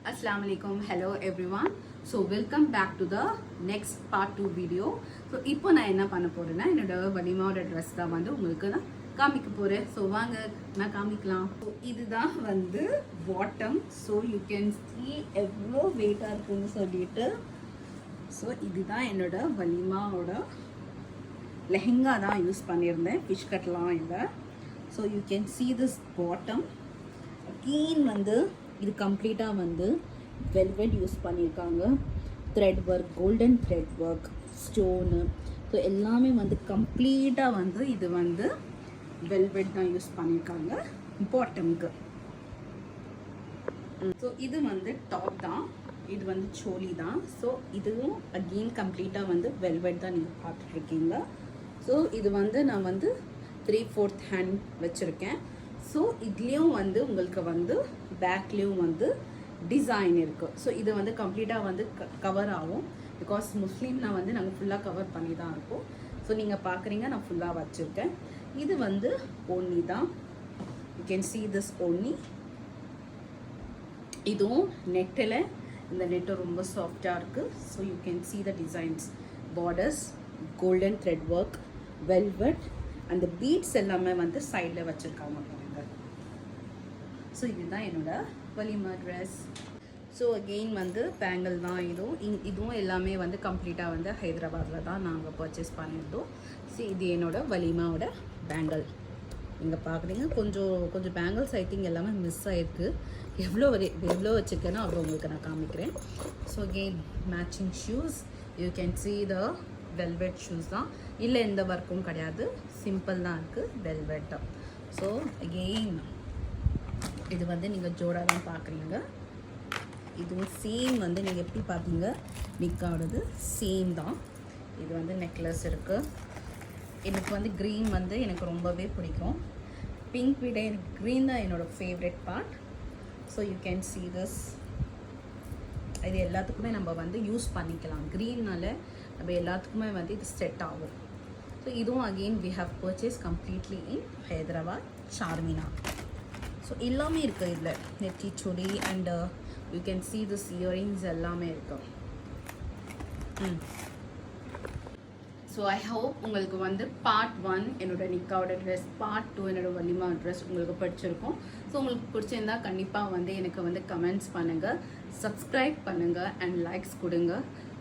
Assalamu alaikum. Hello everyone. So welcome back to the next part 2 video. So இப்போ நான் என்ன பண்ண போறேன்னா என்னோட வலிமாவோட ட்ரெஸ் தான் வந்து உங்களுக்கு நான் காமிக்க போறேன். ஸோ வாங்க நான் காமிக்கலாம். ஸோ இதுதான் வந்து bottom. So you can see எவ்வளோ வெயிட்டாக இருக்குன்னு சொல்லிட்டு. ஸோ இதுதான் என்னோட வலிமாவோட லெஹெங்கா தான் யூஸ் பண்ணியிருந்தேன். ஃபிஷ் கட்லாம் இல்லை. So you can see this bottom. Again வந்து இது கம்ப்ளீட்டாக வந்து வெல்வெட் யூஸ் பண்ணியிருக்காங்க. Thread work, golden thread work, stone, so எல்லாமே வந்து கம்ப்ளீட்டாக வந்து இது வந்து வெல்வெட் தான் யூஸ் பண்ணியிருக்காங்க பாட்டம்க்கு. ஸோ இது வந்து டாப் தான், இது வந்து சோலி தான். ஸோ இதுவும் அகெயின் கம்ப்ளீட்டாக வந்து வெல்வெட் தான் நீங்கள் பார்த்துட்ருக்கீங்க. ஸோ இது வந்து நான் வந்து 3/4 ஹேண்ட் வச்சுருக்கேன். ஸோ இதுலேயும் வந்து உங்களுக்கு வந்து பேக்லேயும் வந்து டிசைன் இருக்குது. ஸோ இது வந்து கம்ப்ளீட்டாக வந்து கவர் ஆகும். பிகாஸ் முஸ்லீம்னா வந்து நாங்கள் ஃபுல்லாக கவர் பண்ணி தான் இருக்கோம். ஸோ நீங்கள் பார்க்குறீங்க நான் ஃபுல்லாக வச்சுருக்கேன். இது வந்து ஓன்னி தான். You can see this ஓன்னி. இதுவும் நெட்டில், இந்த நெட்டு ரொம்ப சாஃப்டாக இருக்குது. So you can see the designs, borders, golden thread work, velvet, அந்த பீட்ஸ் எல்லாமே வந்து சைடில் வச்சுருக்காங்க பாருங்க. ஸோ இதுதான் என்னோட வலிமா ட்ரெஸ். ஸோ அகெயின் வந்து பேங்கிள் தான் இதுவும் எல்லாமே வந்து கம்ப்ளீட்டாக வந்து ஹைதராபாத்தில் தான் நாங்கள் பர்ச்சேஸ் பண்ணியிருந்தோம். ஸோ இது என்னோட வலிமாவோட பேங்கிள். நீங்கள் பார்க்குறீங்க கொஞ்சம் பேங்கிள்ஸ் ஐ திங்க் எல்லாமே மிஸ் ஆகிருக்கு. எவ்வளோ வச்சுருக்கேனோ அவ்வளோ உங்களுக்கு நான் காமிக்கிறேன். So again matching shoes. You can see the velvet shoes தான். இல்லை எந்த ஒர்க்கும் கிடையாது, சிம்பிள் தான் இருக்குது வெல்வெட். ஸோ அகெயின் இது வந்து நீங்கள் ஜோடா தான் பார்க்குறீங்க. இதுவும் சேம் வந்து நீங்கள் எப்படி பார்த்தீங்க நிக்காவோடது சேம் தான். இது வந்து நெக்லஸ் இருக்குது. எனக்கு வந்து க்ரீன் வந்து எனக்கு ரொம்பவே பிடிக்கும். பிங்க் விட எனக்கு க்ரீன் தான் என்னோடய favourite part. So you can see this. இது எல்லாத்துக்குமே நம்ம வந்து யூஸ் பண்ணிக்கலாம். க்ரீனால் நம்ம எல்லாத்துக்குமே வந்து இது செட் ஆகும். ஸோ இதுவும் again we have purchase completely in Hyderabad Charminar. So எல்லாமே இருக்குது இதில். நெத்தி சுடி and you can see this earrings எல்லாமே இருக்குது. ஸோ ஐ ஹோப் உங்களுக்கு வந்து பார்ட் 1 என்னோட நிக்காவோட ட்ரெஸ், பார்ட் 2 என்னோட வலிமா ட்ரெஸ் உங்களுக்கு பிடிச்சிருக்கும். ஸோ உங்களுக்கு பிடிச்சிருந்தா கண்டிப்பாக வந்து எனக்கு வந்து கமெண்ட்ஸ் பண்ணுங்கள், சப்ஸ்கிரைப் பண்ணுங்கள் அண்ட் லைக்ஸ் கொடுங்க.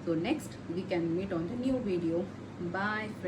So next we can meet on the new video. Bye friends.